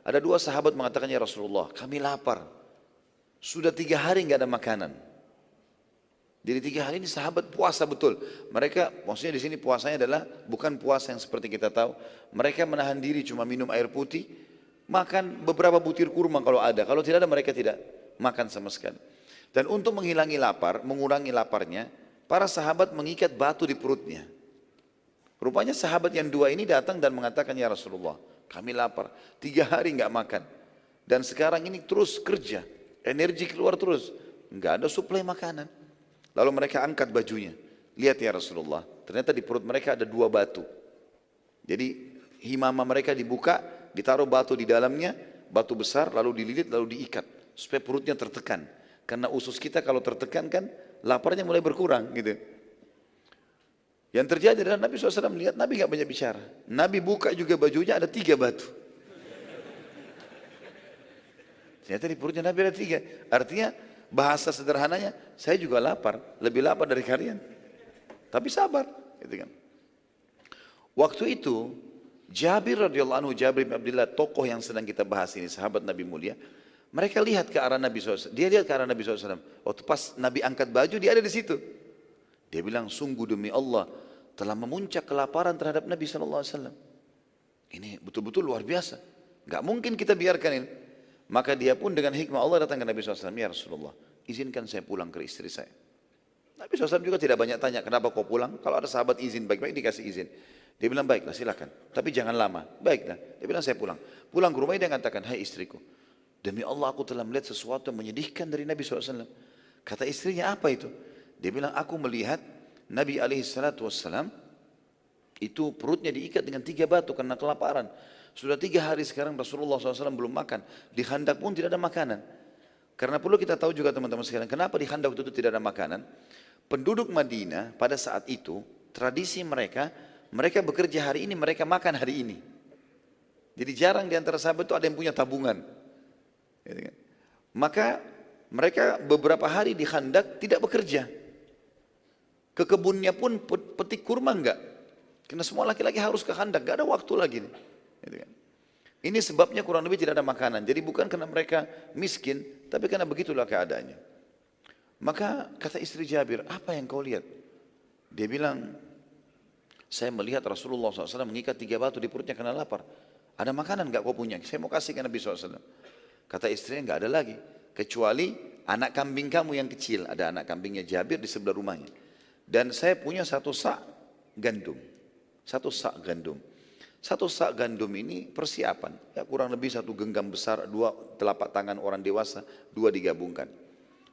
Ada dua sahabat mengatakan, ya Rasulullah, kami lapar. Sudah 3 hari nggak ada makanan. Jadi 3 hari ini sahabat puasa betul. Mereka, maksudnya di sini puasanya adalah bukan puasa yang seperti kita tahu. Mereka menahan diri cuma minum air putih, makan beberapa butir kurma kalau ada. Kalau tidak ada mereka tidak makan sama sekali. Dan untuk menghilangi lapar, mengurangi laparnya, para sahabat mengikat batu di perutnya. Rupanya sahabat yang dua ini datang dan mengatakan, ya Rasulullah, kami lapar, 3 hari nggak makan. Dan sekarang ini terus kerja, energi keluar terus, nggak ada suplai makanan. Lalu mereka angkat bajunya. Lihat ya Rasulullah, ternyata di perut mereka ada 2 batu. Jadi himama mereka dibuka, ditaruh batu di dalamnya, batu besar, lalu dililit, lalu diikat. Supaya perutnya tertekan. Karena usus kita kalau tertekan kan, laparnya mulai berkurang gitu. Yang terjadi adalah Nabi SAW melihat, Nabi nggak banyak bicara. Nabi buka juga bajunya, ada 3 batu. Ternyata di perutnya Nabi ada 3. Artinya bahasa sederhananya, saya juga lapar, lebih lapar dari kalian. Tapi sabar, gitu kan. Waktu itu, Jabir radhiyallahu anhu, Jabir bin Abdullah, tokoh yang sedang kita bahas ini, sahabat Nabi mulia, mereka lihat ke arah Nabi SAW. Dia lihat ke arah Nabi SAW. Waktu pas Nabi angkat baju, dia ada di situ. Dia bilang, sungguh demi Allah, telah memuncak kelaparan terhadap Nabi SAW. Ini betul-betul luar biasa. Gak mungkin kita biarkan ini. Maka dia pun dengan hikmah Allah datang ke Nabi SAW. Ya Rasulullah, izinkan saya pulang ke istri saya. Nabi SAW juga tidak banyak tanya, kenapa kau pulang? Kalau ada sahabat izin, baik-baik dikasih izin. Dia bilang, baiklah silakan, tapi jangan lama. Baiklah, dia bilang saya pulang. Pulang ke rumahnya dia mengatakan, hai istriku, demi Allah aku telah melihat sesuatu yang menyedihkan dari Nabi SAW. Kata istrinya, apa itu? Dia bilang, aku melihat Nabi SAW itu perutnya diikat dengan 3 batu karena kelaparan. Sudah 3 hari sekarang Rasulullah SAW belum makan. Di Khandaq pun tidak ada makanan. Karena perlu kita tahu juga teman-teman sekalian, kenapa di Khandaq itu tidak ada makanan? Penduduk Madinah pada saat itu, tradisi mereka, mereka bekerja hari ini, mereka makan hari ini. Jadi jarang di antara sahabat itu ada yang punya tabungan. Maka mereka beberapa hari di Khandaq tidak bekerja. Ke kebunnya pun petik kurma enggak. Karena semua laki-laki harus ke Khandaq, enggak ada waktu lagi. Ini sebabnya kurang lebih tidak ada makanan. Jadi bukan karena mereka miskin, tapi karena begitulah keadaannya. Maka kata istri Jabir, apa yang kau lihat? Dia bilang, saya melihat Rasulullah SAW mengikat 3 batu di perutnya karena lapar. Ada makanan enggak kau punya? Saya mau kasih ke Nabi SAW. Kata istrinya, enggak ada lagi. Kecuali anak kambing kamu yang kecil. Ada anak kambingnya Jabir di sebelah rumahnya. Dan saya punya 1 sak gandum. 1 sak gandum. 1 sak gandum ini persiapan. Ya kurang lebih 1 genggam besar, 2 telapak tangan orang dewasa, 2 digabungkan.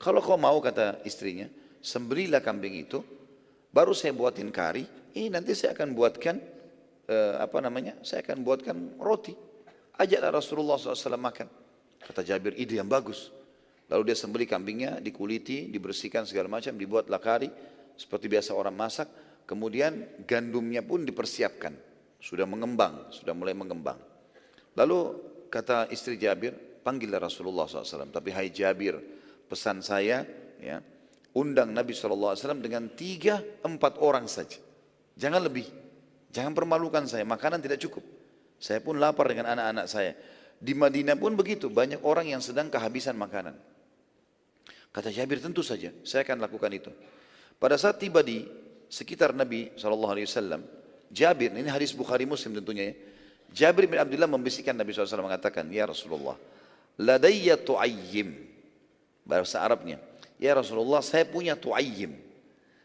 Kalau kau mau, kata istrinya, sembelilah kambing itu, baru saya buatin kari. Ini nanti saya akan buatkan, saya akan buatkan roti. Ajaklah Rasulullah SAW makan. Kata Jabir, ide yang bagus. Lalu dia sembelih kambingnya, dikuliti, dibersihkan segala macam, dibuatlah kari. Seperti biasa orang masak. Kemudian gandumnya pun dipersiapkan. Sudah mengembang, sudah mulai mengembang. Lalu kata istri Jabir, panggillah Rasulullah SAW. Tapi hai Jabir, pesan saya, ya, undang Nabi SAW dengan 3-4 orang saja. Jangan lebih, jangan permalukan saya, makanan tidak cukup. Saya pun lapar dengan anak-anak saya. Di Madinah pun begitu, banyak orang yang sedang kehabisan makanan. Kata Jabir, tentu saja, saya akan lakukan itu. Pada saat tiba di sekitar Nabi SAW, Jabir, ini hadis Bukhari Muslim tentunya ya. Jabir bin Abdullah membisikkan Nabi SAW mengatakan, ya Rasulullah, ladayya tu'ayyim. Bahasa Arabnya, ya Rasulullah, saya punya tu'ayyim.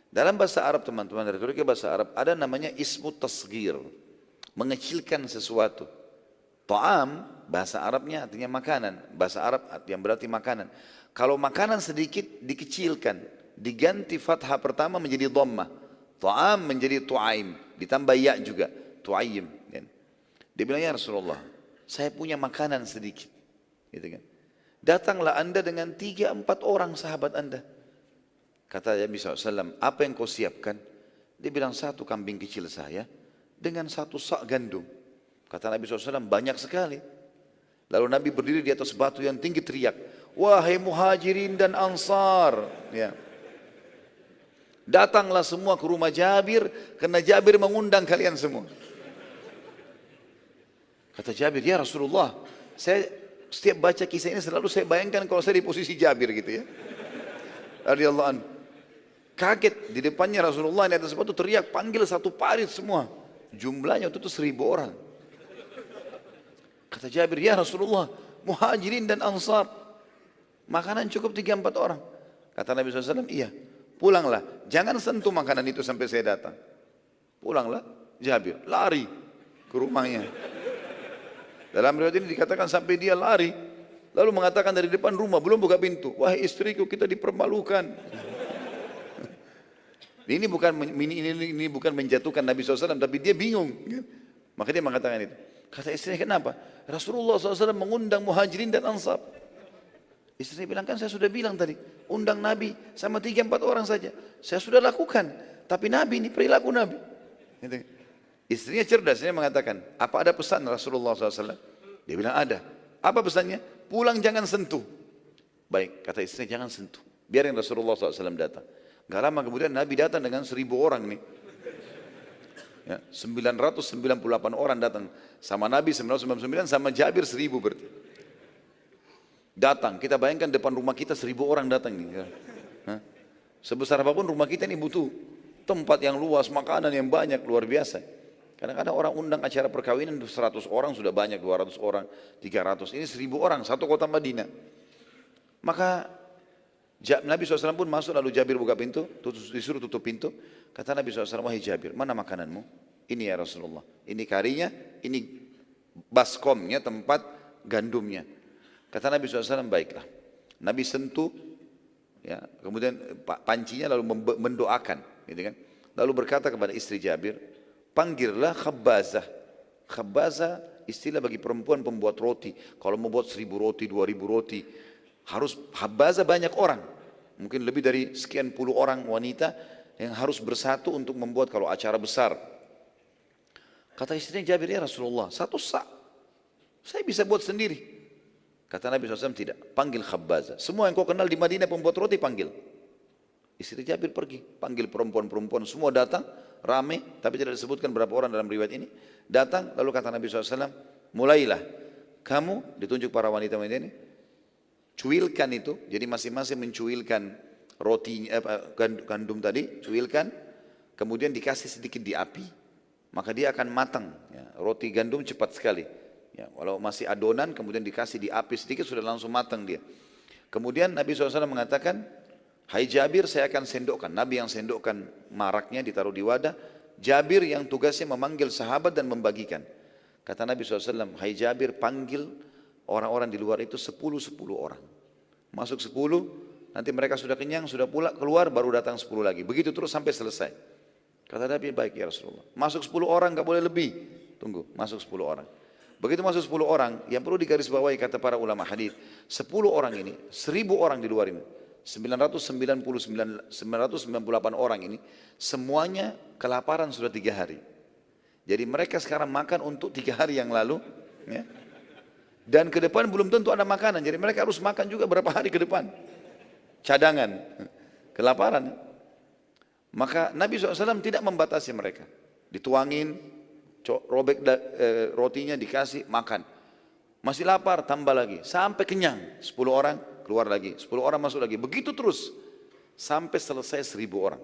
Dalam bahasa Arab teman-teman, dari bahasa Arab, ada namanya ismu tasghir, mengecilkan sesuatu. Ta'am, bahasa Arabnya artinya makanan. Bahasa Arab yang berarti makanan. Kalau makanan sedikit, dikecilkan. Diganti fathah pertama menjadi dhammah. Ta'am menjadi tu'aim. Ditambah ya juga, tu'ayyim. Dia bilang, ya Rasulullah, saya punya makanan sedikit. Gitu kan. Datanglah anda dengan 3-4 orang sahabat anda. Kata Nabi SAW, apa yang kau siapkan? Dia bilang, 1 kambing kecil saya dengan 1 sak gandum. Kata Nabi SAW, banyak sekali. Lalu Nabi berdiri di atas batu yang tinggi teriak, wahai muhajirin dan ansar. Ya. Datanglah semua ke rumah Jabir, karena Jabir mengundang kalian semua. Kata Jabir, ya Rasulullah, Saya setiap baca kisah ini selalu saya bayangkan kalau saya di posisi Jabir gitu ya. Radhiyallahu anhu. Kaget di depannya Rasulullah di atas sepatu teriak panggil satu parit semua. Jumlahnya waktu itu 1000 orang. Kata Jabir, ya Rasulullah, muhajirin dan ansar, makanan cukup 3-4 orang. Kata Nabi SAW, iya, pulanglah, jangan sentuh makanan itu sampai saya datang. Pulanglah, Jabir, lari ke rumahnya. Dalam riwayat ini dikatakan sampai dia lari, lalu mengatakan dari depan rumah, belum buka pintu, wahai istriku, kita dipermalukan. Ini bukan menjatuhkan Nabi SAW, tapi dia bingung. Maka dia mengatakan itu. Kata istrinya, kenapa? Rasulullah SAW mengundang muhajirin dan ansar. Istrinya bilang, kan saya sudah bilang tadi, undang Nabi sama 3-4 orang saja. Saya sudah lakukan, tapi Nabi ini perilaku Nabi. Gitu. Istrinya cerdas, dia mengatakan, apa ada pesan Rasulullah SAW? Dia bilang ada. Apa pesannya? Pulang jangan sentuh. Baik, kata istrinya jangan sentuh. Biarin Rasulullah SAW datang. Gak lama kemudian Nabi datang dengan 1000 orang nih. Ya, 998 orang datang. Sama Nabi 999 sama Jabir 1000 berarti. Datang, kita bayangkan depan rumah kita 1000 orang datang nih. Hah? Sebesar apapun rumah kita ini butuh tempat yang luas, makanan yang banyak, luar biasa. Kadang-kadang orang undang acara perkawinan 100 orang sudah banyak, 200 orang, 300. Ini 1000 orang, satu kota Madinah. Maka Nabi SAW pun masuk, lalu Jabir buka pintu, disuruh tutup pintu. Kata Nabi SAW, wahai Jabir, mana makananmu? Ini ya Rasulullah, ini karinya, ini baskomnya, tempat gandumnya. Kata Nabi SAW, baiklah. Nabi sentuh, ya, kemudian pancinya lalu mendoakan, gitu kan? Lalu berkata kepada istri Jabir, panggillah khabbazah. Khabbazah istilah bagi perempuan pembuat roti. Kalau mau buat 1000 roti, 2000 roti, harus khabbazah banyak orang. Mungkin lebih dari sekian puluh orang wanita yang harus bersatu untuk membuat kalau acara besar. Kata istrinya Jabir, ya Rasulullah, 1 sak saya bisa buat sendiri. Kata Nabi SAW, tidak, panggil khabbazah. Semua yang kau kenal di Madinah pembuat roti panggil. Istri Jabir pergi, panggil perempuan-perempuan, semua datang, rame, tapi tidak disebutkan berapa orang dalam riwayat ini. Datang, lalu kata Nabi SAW, mulailah, kamu ditunjuk para wanita-wanita ini, cuilkan itu, jadi masing-masing mencuilkan roti, gandum tadi, cuilkan, kemudian dikasih sedikit di api, maka dia akan matang. Ya, roti gandum cepat sekali. Ya, walau masih adonan, kemudian dikasih di api sedikit, sudah langsung matang dia. Kemudian Nabi SAW mengatakan, hai Jabir, saya akan sendokkan. Nabi yang sendokkan maraknya, ditaruh di wadah. Jabir yang tugasnya memanggil sahabat dan membagikan. Kata Nabi SAW, hai Jabir, panggil orang-orang di luar itu 10 orang. Masuk 10, nanti mereka sudah kenyang, sudah pula keluar, baru datang 10 lagi. Begitu terus sampai selesai. Kata Nabi, baik ya Rasulullah. Masuk 10 orang, gak boleh lebih. Tunggu, masuk 10 orang. Begitu masuk 10 orang, yang perlu digarisbawahi kata para ulama hadis, 10 orang ini, 1000 orang di luar ini, 998 orang ini, semuanya kelaparan sudah 3 hari. Jadi mereka sekarang makan untuk 3 hari yang lalu, ya. Dan ke depan belum tentu ada makanan, jadi mereka harus makan juga berapa hari ke depan. Cadangan, kelaparan. Maka Nabi SAW tidak membatasi mereka. Dituangin, robek rotinya, dikasih, makan. Masih lapar, tambah lagi. Sampai kenyang, 10 orang keluar lagi, 10 orang masuk lagi. Begitu terus, sampai selesai 1000 orang.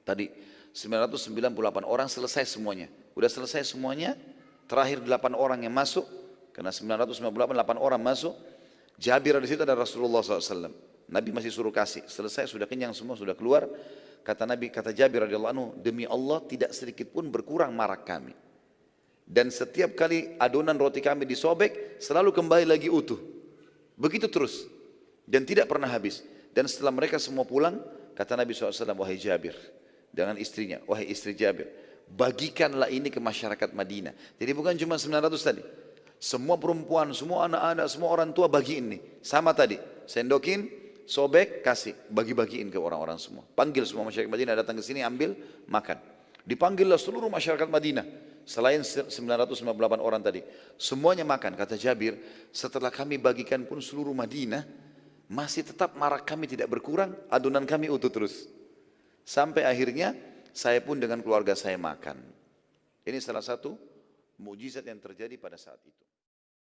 Tadi 998 orang selesai semuanya. Udah selesai semuanya, terakhir 8 orang yang masuk, karena 998 orang masuk. Jabir di situ ada Rasulullah SAW. Nabi masih suruh kasih. Selesai, sudah kenyang semua, sudah keluar. Kata Nabi, kata Jabir radhiyallahu anhu, demi Allah tidak sedikit pun berkurang marak kami. Dan setiap kali adonan roti kami disobek, selalu kembali lagi utuh. Begitu terus. Dan tidak pernah habis. Dan setelah mereka semua pulang, kata Nabi SAW, wahai Jabir, dengan istrinya, wahai istri Jabir, bagikanlah ini ke masyarakat Madinah. Jadi bukan cuma 900 tadi. Semua perempuan, semua anak-anak, semua orang tua bagiin nih. Sama tadi, sendokin, sobek, kasih, bagi-bagiin ke orang-orang semua. Panggil semua masyarakat Madinah datang ke sini, ambil, makan. Dipanggillah seluruh masyarakat Madinah. Selain 998 orang tadi. Semuanya makan. Kata Jabir, setelah kami bagikan pun seluruh Madinah, masih tetap marak kami tidak berkurang, adonan kami utuh terus. Sampai akhirnya, saya pun dengan keluarga saya makan. Ini salah satu mukjizat yang terjadi pada saat itu.